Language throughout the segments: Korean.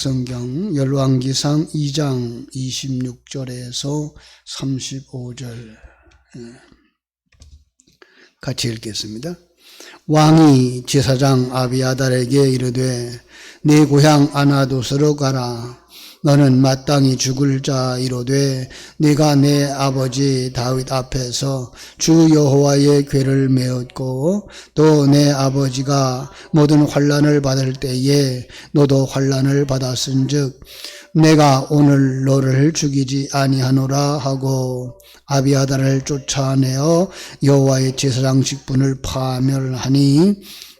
성경 열왕기상 2장 26절에서 35절 같이 읽겠습니다. 왕이 제사장 아비아달에게 이르되 네 고향 아나돗으로 가라. 너는 마땅히 죽을 자이로되 네가 내 아버지 다윗 앞에서 주 여호와의 궤를 메었고 또 내 아버지가 모든 환난을 받을 때에 너도 환난을 받았은즉 내가 오늘 너를 죽이지 아니하노라 하고 아비아달을 쫓아내어 여호와의 제사장 직분을 파멸하니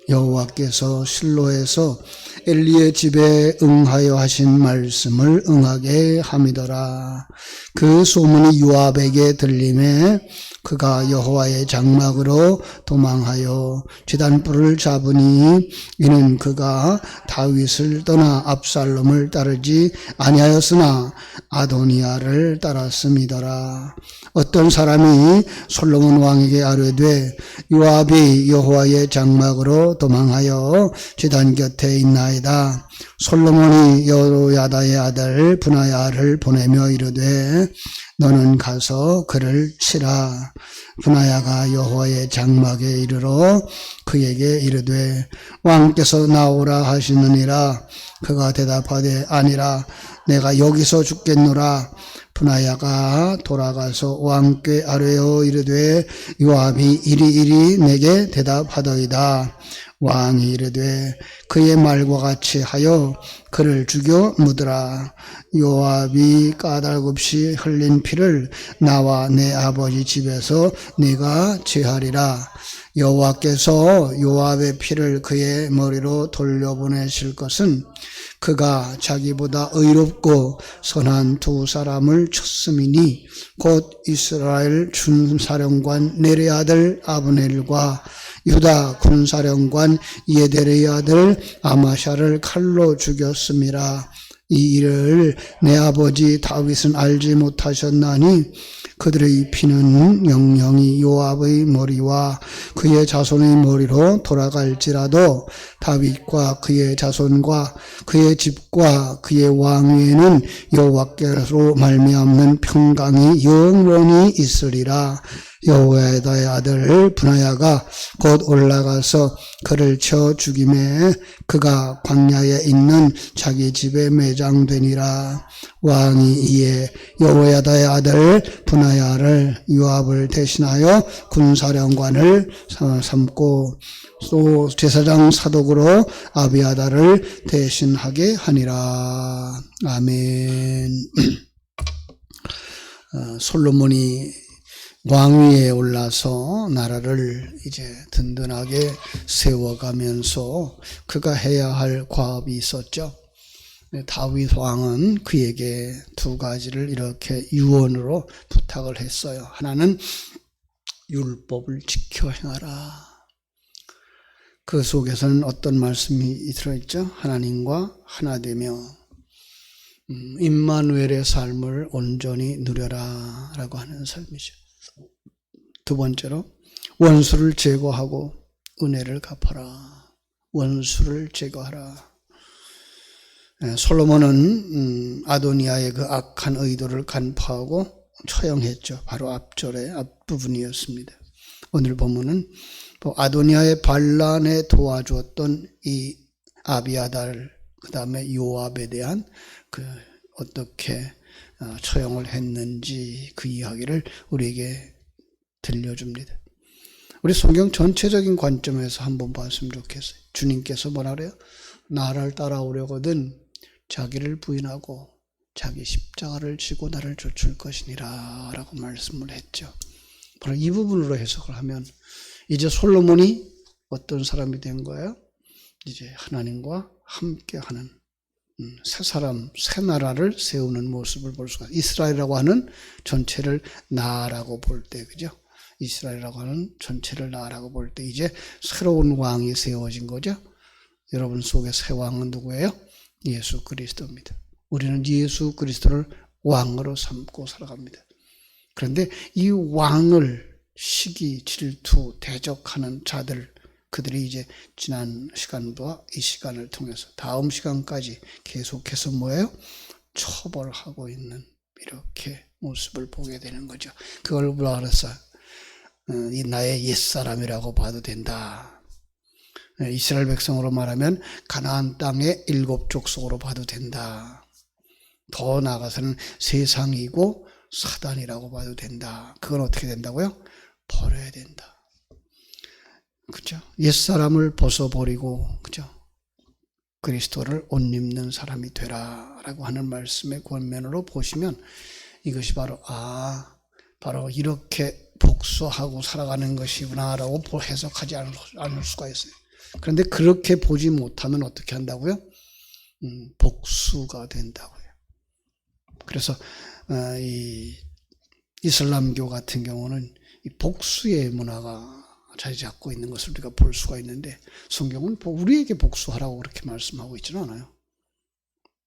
여호와께서 실로에서 엘리의 집에 응하여 하신 말씀을 응하게 함이더라. 그 소문이 요압에게 들림에 그가 여호와의 장막으로 도망하여 제단불을 잡으니 이는 그가 다윗을 떠나 압살롬을 따르지 아니하였으나 아도니아를 따랐음이더라. 어떤 사람이 솔로몬 왕에게 아뢰되 요압이 여호와의 장막으로 도망하여 제단 곁에 있나이다. 솔로몬이 여로야다의 아들 브나야를 보내며 이르되 너는 가서 그를 치라. 브나야가 여호와의 장막에 이르러 그에게 이르되 왕께서 나오라 하시느니라. 그가 대답하되 아니라 내가 여기서 죽겠노라. 브나야가 돌아가서 왕께 아뢰어 이르되 요압이 이리이리 내게 대답하더이다. 왕이 이르되 그의 말과 같이 하여 그를 죽여 묻으라. 요압이 까닭없이 흘린 피를 나와 내 아버지 집에서 네가 제하리라. 여호와께서 요압의 피를 그의 머리로 돌려보내실 것은 그가 자기보다 의롭고 선한 두 사람을 쳤음이니 곧 이스라엘 준사령관 넬의 아들 아브넬과 유다 군사령관 예델의 아들 아마샤를 칼로 죽였음이라. 이 일을 내 아버지 다윗은 알지 못하셨나니 그들의 피는 영영이 요압의 머리와 그의 자손의 머리로 돌아갈지라도 다윗과 그의 자손과 그의 집과 그의 왕위에는 여호와께로 말미암는 평강이 영원히 있으리라. 여호야다의 아들 브나야가 곧 올라가서 그를 쳐 죽임에 그가 광야에 있는 자기 집에 매장되니라. 왕이 이에 여호야다의 아들 브나야를 요압을 대신하여 군사령관을 삼고 또 제사장 사독으로 아비아달을 대신하게 하니라. 아멘. 솔로몬이 왕위에 올라서 나라를 이제 든든하게 세워가면서 그가 해야 할 과업이 있었죠. 다윗 왕은 그에게 두 가지를 이렇게 유언으로 부탁을 했어요. 하나는 율법을 지켜 행하라. 그 속에서는 어떤 말씀이 들어있죠? 하나님과 하나 되며 임마누엘의 삶을 온전히 누려라 라고 하는 삶이죠. 두 번째로 원수를 제거하고 은혜를 갚아라. 원수를 제거하라. 솔로몬은 아도니아의 그 악한 의도를 간파하고 처형했죠. 바로 앞절의 앞부분이었습니다. 오늘 본문은 아도니아의 반란에 도와주었던 이 아비아달 그 다음에 요압에 대한 그 어떻게 처형을 했는지 그 이야기를 우리에게 들려줍니다. 우리 성경 전체적인 관점에서 한번 봤으면 좋겠어요. 주님께서 뭐라 그래요? 나를 따라오려거든 자기를 부인하고 자기 십자가를 지고 나를 좇을 것이니라 라고 말씀을 했죠. 바로 이 부분으로 해석을 하면 이제 솔로몬이 어떤 사람이 된 거예요? 이제 하나님과 함께하는 새 사람, 새 나라를 세우는 모습을 볼 수가 있어요. 이스라엘이라고 하는 전체를 나라고 볼 때, 그죠? 이스라엘이라고 하는 전체를 나라고 볼 때 이제 새로운 왕이 세워진 거죠. 여러분 속에 새 왕은 누구예요? 예수 그리스도입니다. 우리는 예수 그리스도를 왕으로 삼고 살아갑니다. 그런데 이 왕을 시기, 질투, 대적하는 자들 그들이 이제 지난 시간과 이 시간을 통해서 다음 시간까지 계속해서 뭐예요? 처벌하고 있는 이렇게 모습을 보게 되는 거죠. 그걸 뭐라 그랬어요? 이 나의 옛사람이라고 봐도 된다. 이스라엘 백성으로 말하면 가나안 땅의 7족속으로 봐도 된다. 더 나아가서는 세상이고 사단이라고 봐도 된다. 그건 어떻게 된다고요? 버려야 된다. 그죠? 옛사람을 벗어버리고, 그죠? 그리스도를 옷 입는 사람이 되라라고 하는 말씀의 권면으로 보시면 이것이 바로 이렇게 복수하고 살아가는 것이구나라고 해석하지 않을 수가 있어요. 그런데 그렇게 보지 못하면 어떻게 한다고요? 복수가 된다고요. 그래서 이 이슬람교 같은 경우는 이 복수의 문화가 자리 잡고 있는 것을 우리가 볼 수가 있는데 성경은 우리에게 복수하라고 그렇게 말씀하고 있지는 않아요.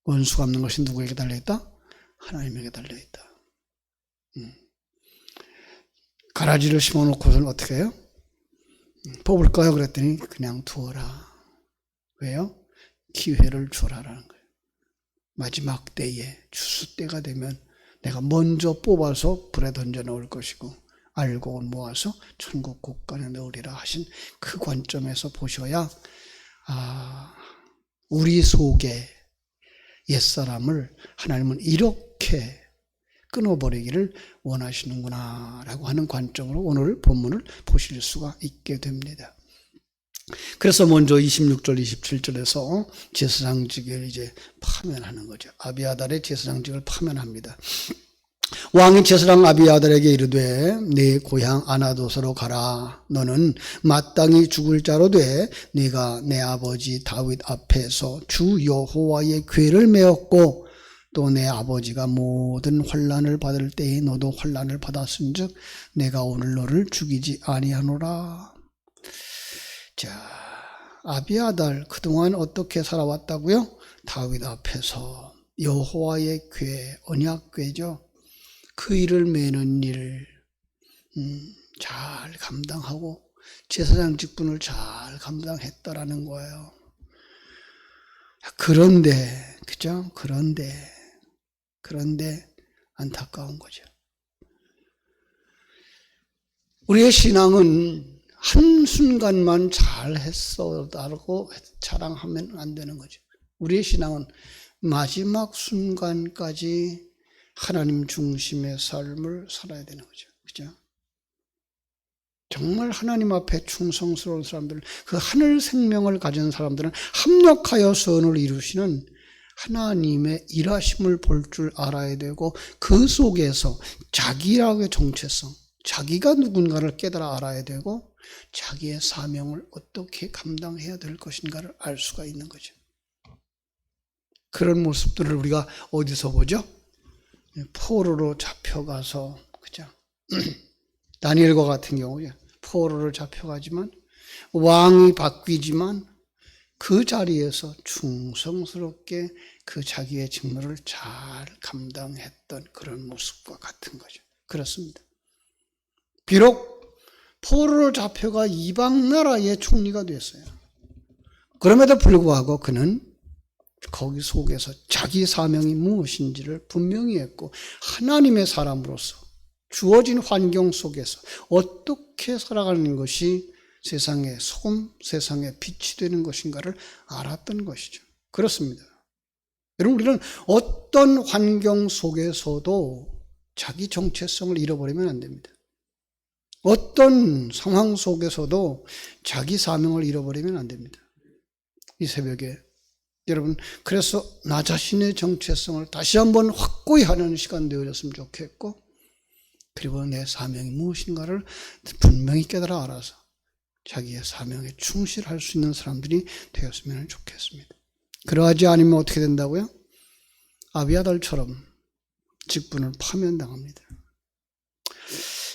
원수 갚는 것이 누구에게 달려있다? 하나님에게 달려있다. 가라지를 심어놓고서는 어떻게 해요? 뽑을까요? 그랬더니 그냥 두어라. 왜요? 기회를 주라라는 거예요. 마지막 때에 추수 때가 되면 내가 먼저 뽑아서 불에 던져 넣을 것이고 알고 모아서 천국 곳간에 넣으리라 하신 그 관점에서 보셔야 우리 속에 옛사람을 하나님은 이렇게 끊어버리기를 원하시는구나 라고 하는 관점으로 오늘 본문을 보실 수가 있게 됩니다. 그래서 먼저 26절 27절에서 제사장직을 이제 파면하는 거죠. 아비아달의 제사장직을 파면합니다. 왕이 제사장 아비아달에게 이르되 네 고향 아나도스로 가라. 너는 마땅히 죽을 자로 돼 네가 내 아버지 다윗 앞에서 주 여호와의 궤를 메었고 또 내 아버지가 모든 환난을 받을 때에 너도 환난을 받았은즉 내가 오늘 너를 죽이지 아니하노라. 자, 아비아달 그동안 어떻게 살아왔다고요? 다윗 앞에서 여호와의 궤, 언약궤죠. 그 일을 매는 일을 잘 감당하고 제사장 직분을 잘 감당했다라는 거예요. 그런데 그죠? 그런데 안타까운 거죠. 우리의 신앙은 한순간만 잘했어라고 자랑하면 안 되는 거죠. 우리의 신앙은 마지막 순간까지 하나님 중심의 삶을 살아야 되는 거죠. 그죠? 정말 하나님 앞에 충성스러운 사람들, 그 하늘 생명을 가진 사람들은 합력하여 선을 이루시는 하나님의 일하심을 볼 줄 알아야 되고 그 속에서 자기의 정체성, 자기가 누군가를 깨달아 알아야 되고 자기의 사명을 어떻게 감당해야 될 것인가를 알 수가 있는 거죠. 그런 모습들을 우리가 어디서 보죠? 포로로 잡혀가서, 그죠? 다니엘과 같은 경우에 포로로 잡혀가지만 왕이 바뀌지만 그 자리에서 충성스럽게 그 자기의 직무를 잘 감당했던 그런 모습과 같은 거죠. 그렇습니다. 비록 포로로 잡혀가 이방 나라의 총리가 됐어요. 그럼에도 불구하고 그는 거기 속에서 자기 사명이 무엇인지를 분명히 했고 하나님의 사람으로서 주어진 환경 속에서 어떻게 살아가는 것이 세상의 소금, 세상의 빛이 되는 것인가를 알았던 것이죠. 그렇습니다. 여러분, 우리는 어떤 환경 속에서도 자기 정체성을 잃어버리면 안 됩니다. 어떤 상황 속에서도 자기 사명을 잃어버리면 안 됩니다. 이 새벽에 여러분, 그래서 나 자신의 정체성을 다시 한번 확고히 하는 시간 되어졌으면 좋겠고, 그리고 내 사명이 무엇인가를 분명히 깨달아 알아서 자기의 사명에 충실할 수 있는 사람들이 되었으면 좋겠습니다. 그러하지 않으면 어떻게 된다고요? 아비아달처럼 직분을 파면당합니다.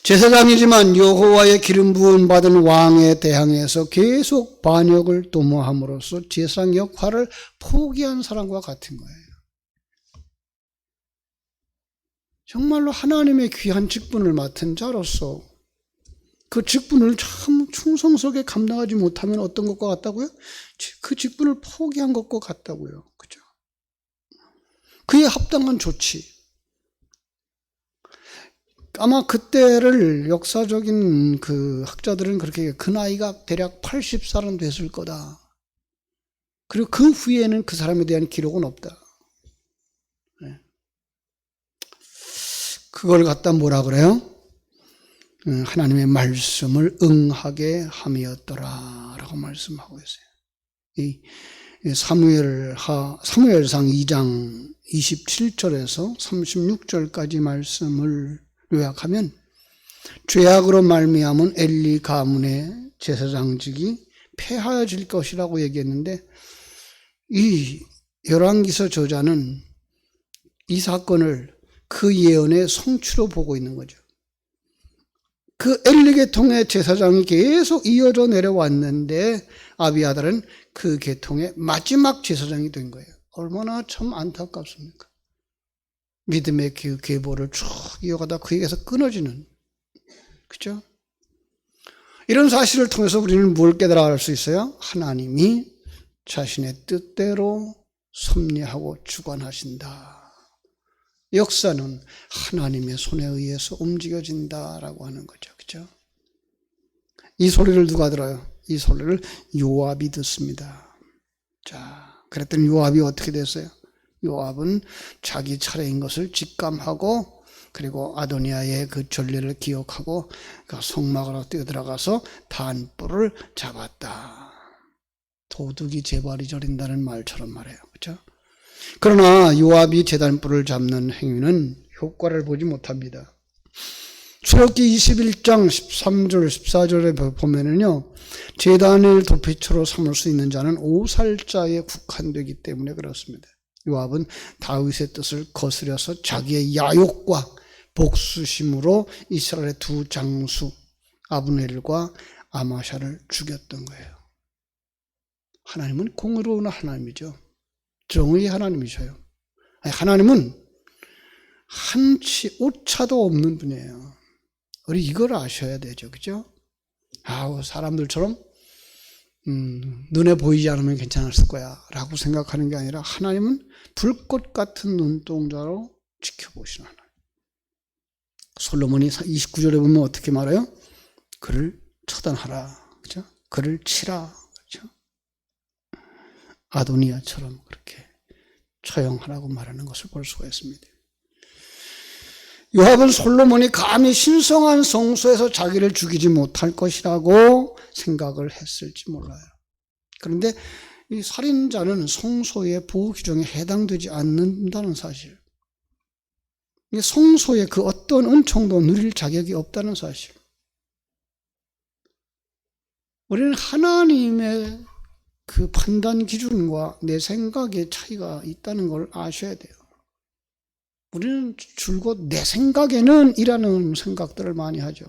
제사장이지만 여호와의 기름 부음 받은 왕에 대항해서 계속 반역을 도모함으로써 제사장 역할을 포기한 사람과 같은 거예요. 정말로 하나님의 귀한 직분을 맡은 자로서 그 직분을 참 충성스럽게 감당하지 못하면 어떤 것과 같다고요? 그 직분을 포기한 것과 같다고요. 그죠? 그에 합당한 조치. 아마 그때를 역사적인 그 학자들은 그렇게 그 나이가 대략 80살은 됐을 거다. 그리고 그 후에는 그 사람에 대한 기록은 없다. 그걸 갖다 뭐라 그래요? 하나님의 말씀을 응하게 함이었더라 라고 말씀하고 있어요. 이 사무엘상 2장 27절에서 36절까지 말씀을 요약하면 죄악으로 말미암은 엘리 가문의 제사장직이 폐하여질 것이라고 얘기했는데 이 열왕기서 저자는 이 사건을 그 예언의 성취로 보고 있는 거죠. 그 엘리 계통의 제사장이 계속 이어져 내려왔는데 아비아달은 그 계통의 마지막 제사장이 된 거예요. 얼마나 참 안타깝습니까? 믿음의 그 계보를 쭉 이어가다 그에게서 끊어지는, 그죠? 이런 사실을 통해서 우리는 뭘 깨달아 수 있어요? 하나님이 자신의 뜻대로 섭리하고 주관하신다. 역사는 하나님의 손에 의해서 움직여진다라고 하는 거죠. 그죠? 이 소리를 누가 들어요? 이 소리를 요압이 듣습니다. 자, 그랬더니 요압이 어떻게 됐어요? 요압은 자기 차례인 것을 직감하고 그리고 아도니아의 그 전례를 기억하고 그 성막으로 뛰어들어가서 단불을 잡았다. 도둑이 제발이 저린다는 말처럼 말해요. 그렇죠? 그러나 요압이 제단불을 잡는 행위는 효과를 보지 못합니다. 출애굽기 21장 13절 14절에 보면은요, 제단을 도피처로 삼을 수 있는 자는 5살자에 국한되기 때문에 그렇습니다. 요압은 다윗의 뜻을 거스려서 자기의 야욕과 복수심으로 이스라엘의 두 장수 아브넬과 아마샤를 죽였던 거예요. 하나님은 공의로운 하나님이죠. 정의의 하나님이셔요. 하나님은 한치 오차도 없는 분이에요. 우리 이걸 아셔야 되죠. 그죠? 사람들처럼 눈에 보이지 않으면 괜찮았을 거야 라고 생각하는 게 아니라 하나님은 불꽃 같은 눈동자로 지켜보시는 하나님. 솔로몬이 29절에 보면 어떻게 말해요? 그를 처단하라. 그죠? 그를 치라. 그죠? 아도니아처럼 그렇게 처형하라고 말하는 것을 볼 수가 있습니다. 요압은 솔로몬이 감히 신성한 성소에서 자기를 죽이지 못할 것이라고 생각을 했을지 몰라요. 그런데 이 살인자는 성소의 보호 규정에 해당되지 않는다는 사실, 성소의 그 어떤 은총도 누릴 자격이 없다는 사실, 우리는 하나님의 그 판단 기준과 내 생각의 차이가 있다는 걸 아셔야 돼요. 우리는 줄곧 내 생각에는 이라는 생각들을 많이 하죠.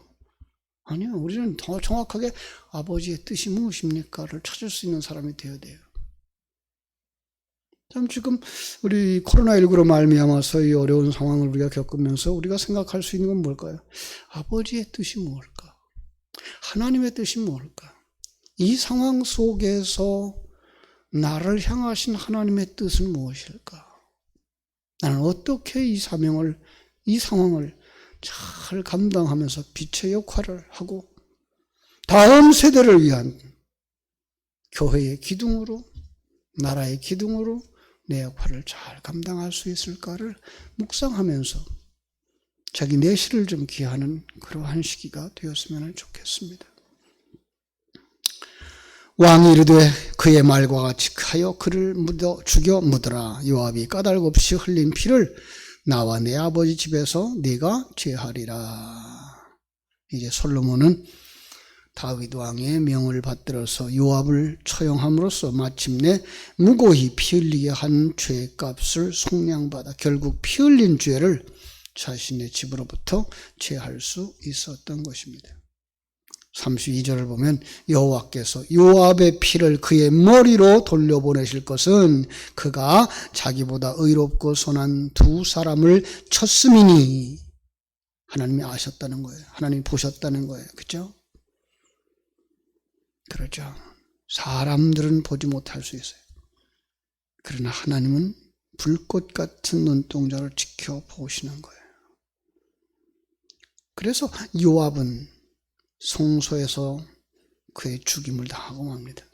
아니요, 우리는 더 정확하게 아버지의 뜻이 무엇입니까를 찾을 수 있는 사람이 되어야 돼요. 참 지금 우리 코로나19로 말미암아서 이 어려운 상황을 우리가 겪으면서 우리가 생각할 수 있는 건 뭘까요? 아버지의 뜻이 무엇일까? 하나님의 뜻이 무엇일까? 이 상황 속에서 나를 향하신 하나님의 뜻은 무엇일까? 나는 어떻게 이 상황을 잘 감당하면서 빛의 역할을 하고 다음 세대를 위한 교회의 기둥으로, 나라의 기둥으로 내 역할을 잘 감당할 수 있을까를 묵상하면서 자기 내실을 좀 기하는 그러한 시기가 되었으면 좋겠습니다. 왕이 이르되 그의 말과 같이 하여 그를 죽여 묻어라. 요압이 까닭 없이 흘린 피를 나와 내 아버지 집에서 네가 제하리라. 이제 솔로몬은 다윗 왕의 명을 받들어서 요압을 처형함으로써 마침내 무고히 피 흘리게 한 죄값을 속량받아 결국 피 흘린 죄를 자신의 집으로부터 제할 수 있었던 것입니다. 32절을 보면 여호와께서 요압의 피를 그의 머리로 돌려보내실 것은 그가 자기보다 의롭고 선한 두 사람을 쳤음이니, 하나님이 아셨다는 거예요. 하나님이 보셨다는 거예요. 그렇죠? 그러죠. 사람들은 보지 못할 수 있어요. 그러나 하나님은 불꽃 같은 눈동자를 지켜보시는 거예요. 그래서 요압은 성소에서 그의 죽임을 당하고 맙니다.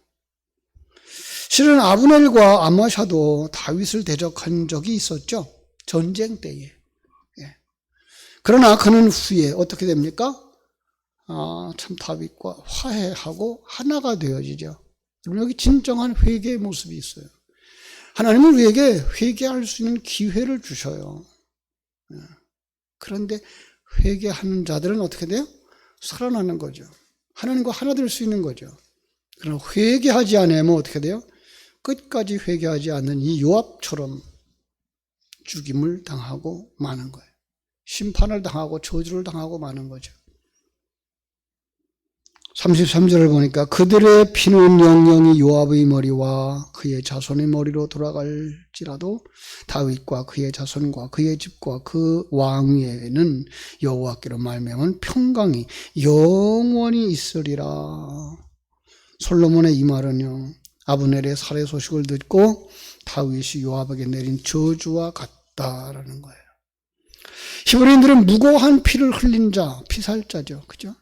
실은 아브넬과 아마샤도 다윗을 대적한 적이 있었죠. 전쟁 때에. 그러나 그는 후에 어떻게 됩니까? 참 다윗과 화해하고 하나가 되어지죠. 여기 진정한 회개의 모습이 있어요. 하나님은 우리에게 회개할 수 있는 기회를 주셔요. 그런데 회개하는 자들은 어떻게 돼요? 살아나는 거죠. 하나님과 하나 될 수 있는 거죠. 그러나 회개하지 않으면 어떻게 돼요? 끝까지 회개하지 않는 이 요압처럼 죽임을 당하고 마는 거예요. 심판을 당하고 저주를 당하고 마는 거죠. 33절을 보니까 그들의 피는 영영이 요압의 머리와 그의 자손의 머리로 돌아갈지라도 다윗과 그의 자손과 그의 집과 그 왕위에는 여호와께로 말미암은 평강이 영원히 있으리라. 솔로몬의 이 말은요, 아브넬의 살해 소식을 듣고 다윗이 요압에게 내린 저주와 같다라는 거예요. 히브리인들은 무고한 피를 흘린 자, 피살자죠. 그죠?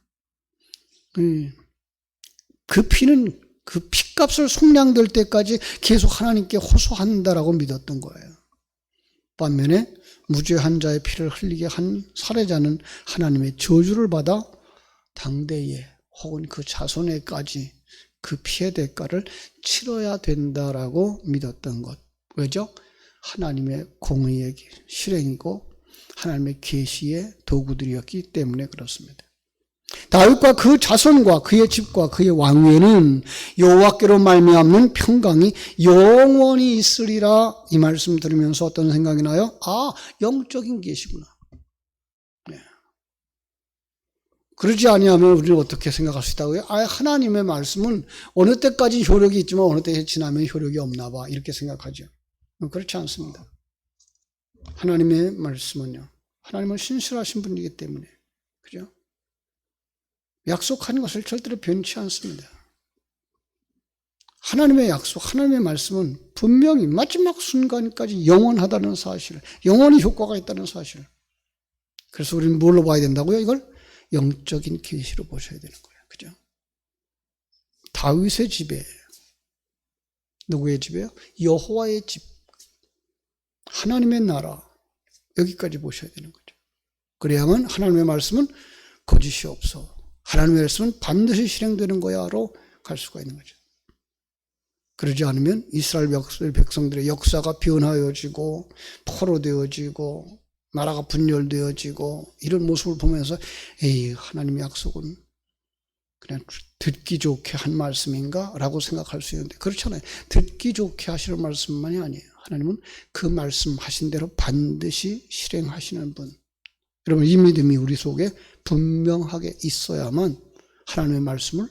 그 피는 그 피값을 속량될 때까지 계속 하나님께 호소한다라고 믿었던 거예요. 반면에 무죄한 자의 피를 흘리게 한 살해자는 하나님의 저주를 받아 당대에 혹은 그 자손에까지 그 피의 대가를 치러야 된다라고 믿었던 것. 왜죠? 하나님의 공의의 실행이고 하나님의 계시의 도구들이었기 때문에 그렇습니다. 다윗과 그 자손과 그의 집과 그의 왕위에는 여호와께로 말미암는 평강이 영원히 있으리라. 이 말씀 들으면서 어떤 생각이 나요? 영적인 계시구나. 네. 그러지 아니하면 우리는 어떻게 생각할 수 있다고요? 하나님의 말씀은 어느 때까지 효력이 있지만 어느 때 지나면 효력이 없나 봐, 이렇게 생각하죠. 그렇지 않습니다. 하나님의 말씀은요, 하나님은 신실하신 분이기 때문에, 그죠? 약속한 것을 절대로 변치 않습니다. 하나님의 약속, 하나님의 말씀은 분명히 마지막 순간까지 영원하다는 사실, 영원히 효과가 있다는 사실. 그래서 우리는 뭘로 봐야 된다고요? 이걸 영적인 계시로 보셔야 되는 거예요. 그죠? 다윗의 집에, 누구의 집이에요? 여호와의 집, 하나님의 나라, 여기까지 보셔야 되는 거죠. 그래야만 하나님의 말씀은 거짓이 없어, 하나님의 말씀은 반드시 실행되는 거야로 갈 수가 있는 거죠. 그러지 않으면 이스라엘 백성들의 역사가 변화되어지고 포로되어지고 나라가 분열되어지고 이런 모습을 보면서 하나님의 약속은 그냥 듣기 좋게 한 말씀인가? 라고 생각할 수 있는데 그렇잖아요. 듣기 좋게 하시는 말씀만이 아니에요. 하나님은 그 말씀하신 대로 반드시 실행하시는 분. 여러분, 이 믿음이 우리 속에 분명하게 있어야만 하나님의 말씀을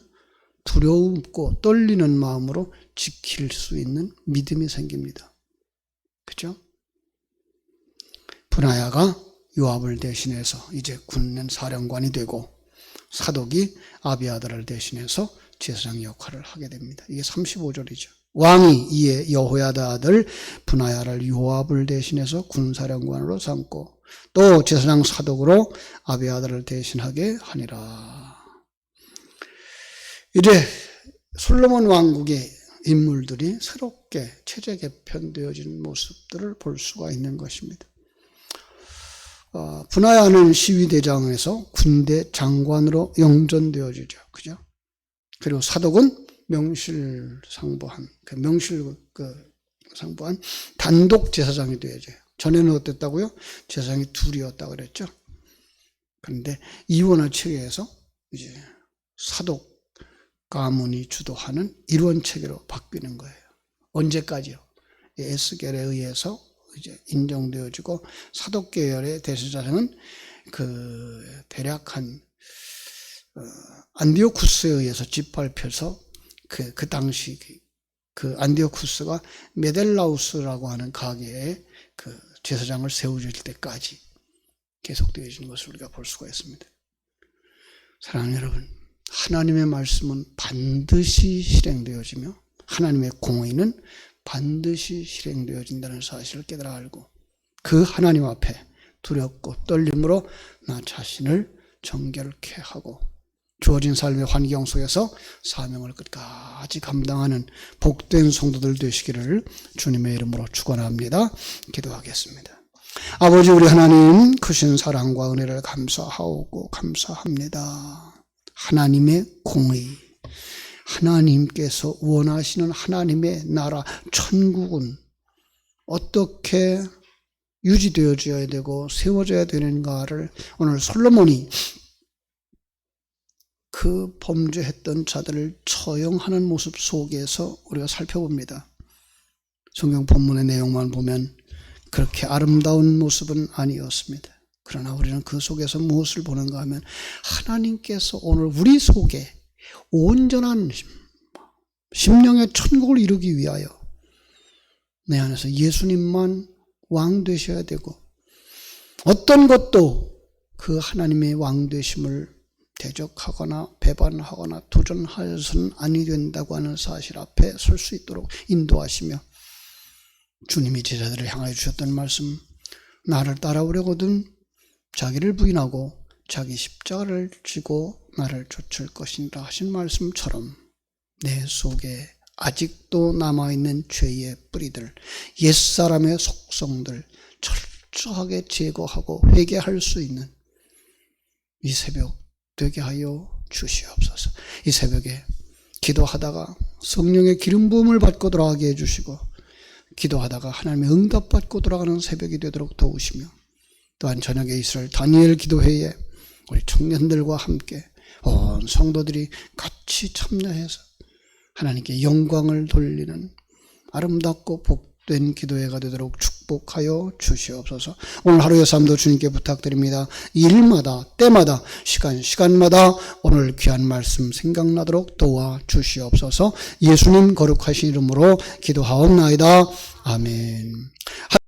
두려움고 떨리는 마음으로 지킬 수 있는 믿음이 생깁니다. 그죠? 브나야가 요압을 대신해서 이제 군는 사령관이 되고 사독이 아비아달을 대신해서 제사장 역할을 하게 됩니다. 이게 35절이죠. 왕이 이에 여호야다 아들 브나야를 요압을 대신해서 군사령관으로 삼고 또 제사장 사독으로 아비아달을 대신하게 하니라. 이제 솔로몬 왕국의 인물들이 새롭게 체제 개편되어진 모습들을 볼 수가 있는 것입니다. 브나야는 시위대장에서 군대 장관으로 영전되어지죠. 그죠? 그리고 사독은 명실상부한, 상부한 단독 제사장이 되어져요. 전에는 어땠다고요? 제사장이 둘이었다고 그랬죠. 그런데 이원화 체계에서 이제 사독 가문이 주도하는 일원 체계로 바뀌는 거예요. 언제까지요? 에스겔에 의해서 이제 인정되어지고 사독 계열의 대제사장은 대략 한 안디오쿠스에 의해서 짓밟혀서 그 당시 그 안디오쿠스가 메델라우스라고 하는 가게에 그 제사장을 세워줄 때까지 계속되어지는 것을 우리가 볼 수가 있습니다. 사랑하는 여러분, 하나님의 말씀은 반드시 실행되어지며 하나님의 공의는 반드시 실행되어진다는 사실을 깨달아 알고 그 하나님 앞에 두렵고 떨림으로 나 자신을 정결케 하고 주어진 삶의 환경 속에서 사명을 끝까지 감당하는 복된 성도들 되시기를 주님의 이름으로 축원합니다. 기도하겠습니다. 아버지 우리 하나님 크신 사랑과 은혜를 감사하고 감사합니다. 하나님의 공의, 하나님께서 원하시는 하나님의 나라 천국은 어떻게 유지되어져야 되고 세워져야 되는가를 오늘 솔로몬이 그 범죄했던 자들을 처형하는 모습 속에서 우리가 살펴봅니다. 성경 본문의 내용만 보면 그렇게 아름다운 모습은 아니었습니다. 그러나 우리는 그 속에서 무엇을 보는가 하면 하나님께서 오늘 우리 속에 온전한 심령의 천국을 이루기 위하여 내 안에서 예수님만 왕 되셔야 되고 어떤 것도 그 하나님의 왕 되심을 대적하거나 배반하거나 도전하여서는 아니 된다고 하는 사실 앞에 설 수 있도록 인도하시며 주님이 제자들을 향하여 주셨던 말씀, 나를 따라오려거든 자기를 부인하고 자기 십자가를 지고 나를 좇을 것이니라 하신 말씀처럼 내 속에 아직도 남아있는 죄의 뿌리들, 옛사람의 속성들 철저하게 제거하고 회개할 수 있는 이 새벽 되게 하여 주시옵소서. 이 새벽에 기도하다가 성령의 기름 부음을 받고 돌아가게 해주시고 기도하다가 하나님의 응답 받고 돌아가는 새벽이 되도록 도우시며 또한 저녁에 이스라엘 다니엘 기도회에 우리 청년들과 함께 온 성도들이 같이 참여해서 하나님께 영광을 돌리는 아름답고 복된 기도회가 되도록 축복하여 주시옵소서. 오늘 하루의 삶도 주님께 부탁드립니다. 일마다 때마다 시간마다 오늘 귀한 말씀 생각나도록 도와주시옵소서. 예수님 거룩하신 이름으로 기도하옵나이다. 아멘.